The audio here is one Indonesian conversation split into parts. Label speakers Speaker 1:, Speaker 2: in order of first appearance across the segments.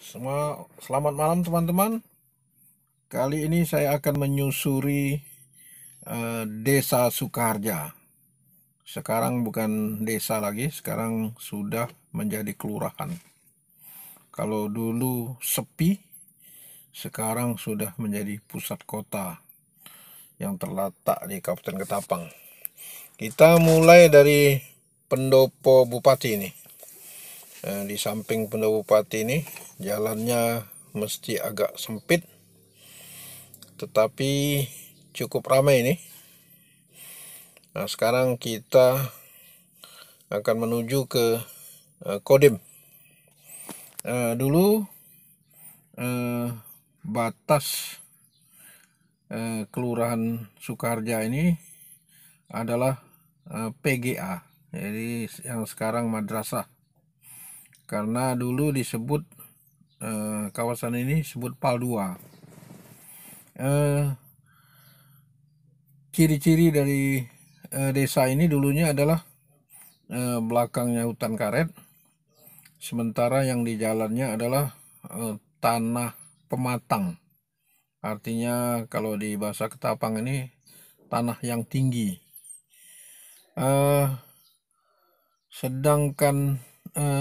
Speaker 1: Selamat malam teman-teman. Kali ini saya akan menyusuri Desa Sukaharja. Sekarang bukan desa lagi, sekarang sudah menjadi kelurahan. Kalau dulu sepi, sekarang sudah menjadi pusat kota yang terletak di Kabupaten Ketapang. Kita mulai dari pendopo Bupati ini. Di samping pendopo Bupati ini, jalannya mesti agak sempit, tetapi cukup ramai ini. Nah, sekarang kita akan menuju ke Kodim. Dulu batas Kelurahan Sukaharja ini adalah PGA, jadi yang sekarang madrasah. Karena dulu disebut kawasan ini disebut PAL 2. Ciri-ciri dari desa ini dulunya adalah belakangnya hutan karet, sementara yang di jalannya adalah tanah pematang. Artinya kalau di bahasa Ketapang ini tanah yang tinggi. Sedangkan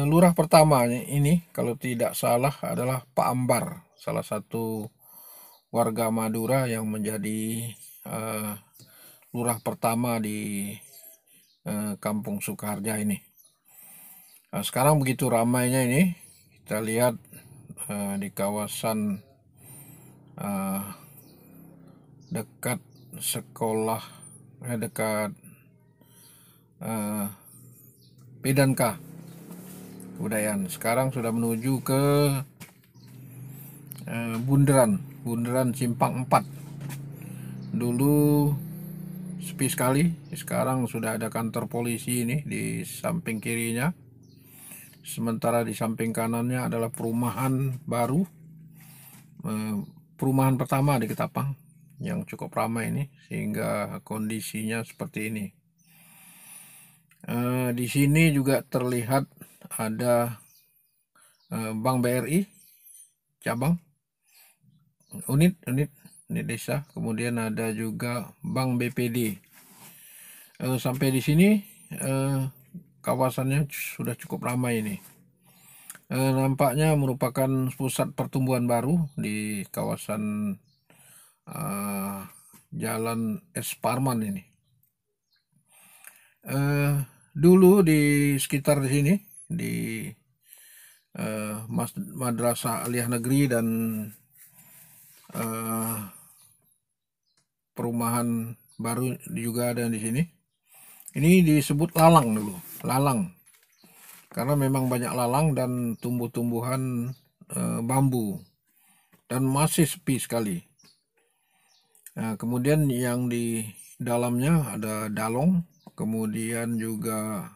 Speaker 1: lurah pertama ini kalau tidak salah adalah Pak Ambar, salah satu warga Madura yang menjadi lurah pertama di Kampung Sukaharja ini. Nah, sekarang begitu ramainya ini, kita lihat di kawasan dekat sekolah, dekat P&K Kebudayaan. Sekarang sudah menuju ke Bundaran Simpang 4. Dulu sepi sekali, sekarang sudah ada kantor polisi ini di samping kirinya. Sementara di samping kanannya adalah perumahan baru, perumahan pertama di Ketapang yang cukup ramai ini, sehingga kondisinya seperti ini. Di sini juga terlihat ada Bank BRI cabang, unit desa, kemudian ada juga Bank BPD. Sampai di sini kawasannya sudah cukup ramai ini. Nampaknya merupakan pusat pertumbuhan baru di kawasan Jalan S. Parman ini. Dulu di sekitar di sini, di Madrasah Aliyah Negeri dan perumahan baru juga ada di sini. Ini disebut lalang dulu, lalang. Karena memang banyak lalang dan tumbuh-tumbuhan bambu. Dan masih sepi sekali. Nah, kemudian yang di dalamnya ada dalong, kemudian juga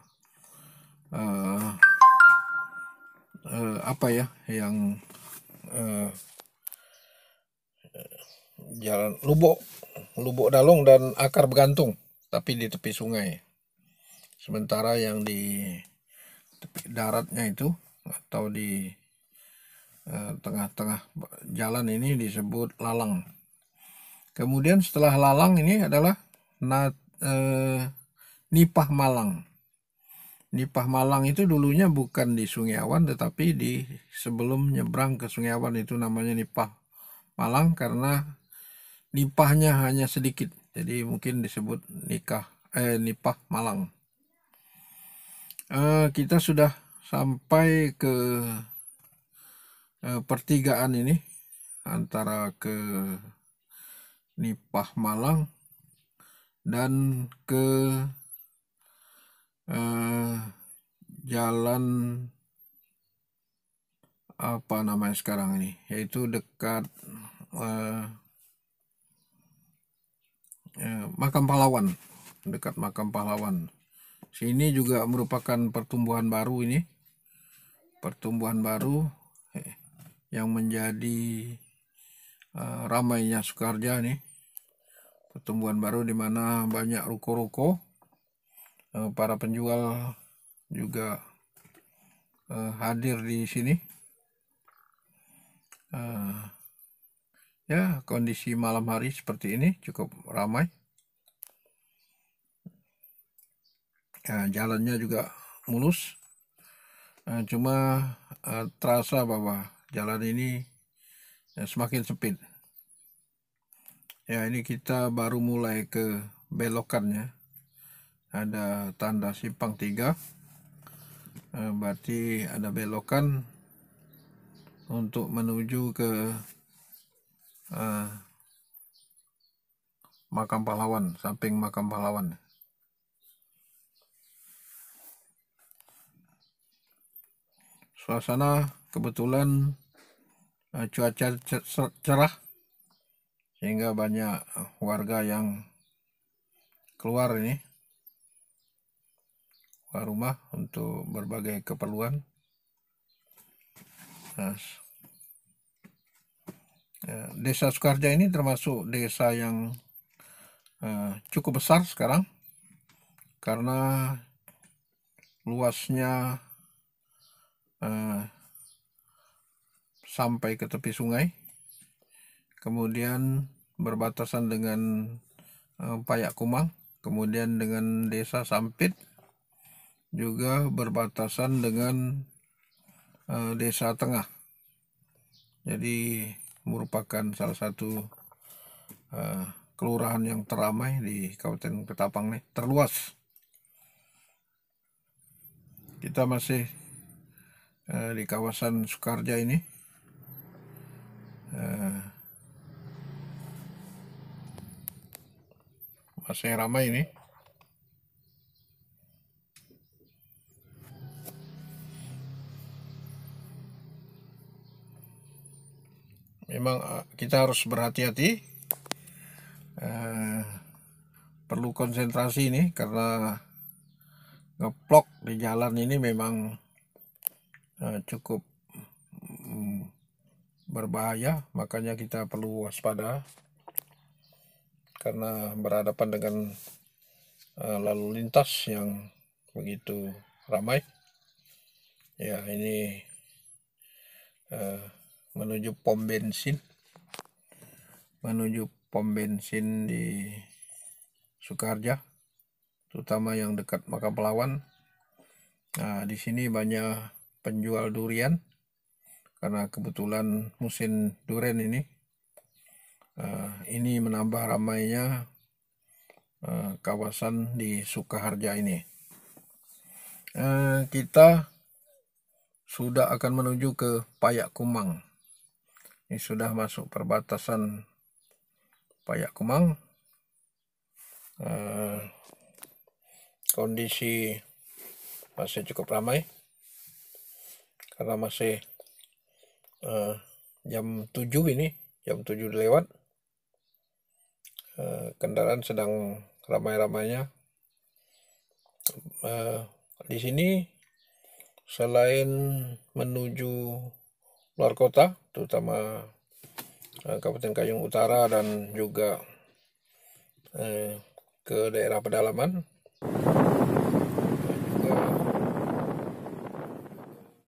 Speaker 1: yang jalan lubuk dalong dan akar bergantung, tapi di tepi sungai. Sementara yang di tepi daratnya itu atau di tengah-tengah jalan ini disebut lalang. Kemudian setelah lalang ini adalah Nipah Malang. Nipah Malang itu dulunya bukan di Sungai Awan, tetapi di sebelum nyebrang ke Sungai Awan itu namanya Nipah Malang karena nipahnya hanya sedikit, jadi mungkin disebut Nipah Malang. Kita sudah sampai ke pertigaan ini antara ke Nipah Malang dan ke jalan apa namanya sekarang ini, yaitu dekat Makam Pahlawan, dekat Makam Pahlawan. Sini juga merupakan pertumbuhan baru ini, pertumbuhan baru yang menjadi ramainya Sukaharja nih, pertumbuhan baru di mana banyak ruko-ruko. Para penjual juga hadir di sini. Ya, kondisi malam hari seperti ini cukup ramai. Jalannya juga mulus. Cuma terasa bahwa jalan ini semakin sempit. Ya, ini kita baru mulai ke belokannya. Ada tanda simpang 3. Berarti ada belokan untuk menuju ke Makam Pahlawan, samping Makam Pahlawan. Suasana kebetulan cuaca cerah, sehingga banyak warga yang keluar rumah untuk berbagai keperluan. Desa Sukarja ini termasuk desa yang cukup besar sekarang karena luasnya sampai ke tepi sungai, kemudian berbatasan dengan Payakumang, kemudian dengan desa Sampit, juga berbatasan dengan desa Tengah. Jadi merupakan salah satu kelurahan yang teramai di Kabupaten Ketapang nih, terluas. Kita masih di kawasan Sukarja ini. Masih ramai ini. Memang kita harus berhati-hati, perlu konsentrasi ini karena ngeplok di jalan ini memang cukup berbahaya, makanya kita perlu waspada karena berhadapan dengan lalu lintas yang begitu ramai. Ya, ini menuju pom bensin di Sukarja, terutama yang dekat Makam Pahlawan. Nah, di sini banyak penjual durian karena kebetulan musim durian ini. Ini menambah ramainya kawasan di Sukaharja ini. Kita sudah akan menuju ke Payakumang. Ini sudah masuk perbatasan Payakumang. Kondisi masih cukup ramai karena masih jam 7 ini, jam 7 lewat. Kendaraan sedang ramai-ramainya. Di sini selain menuju luar kota, terutama Kabupaten Kayong Utara dan juga ke daerah pedalaman,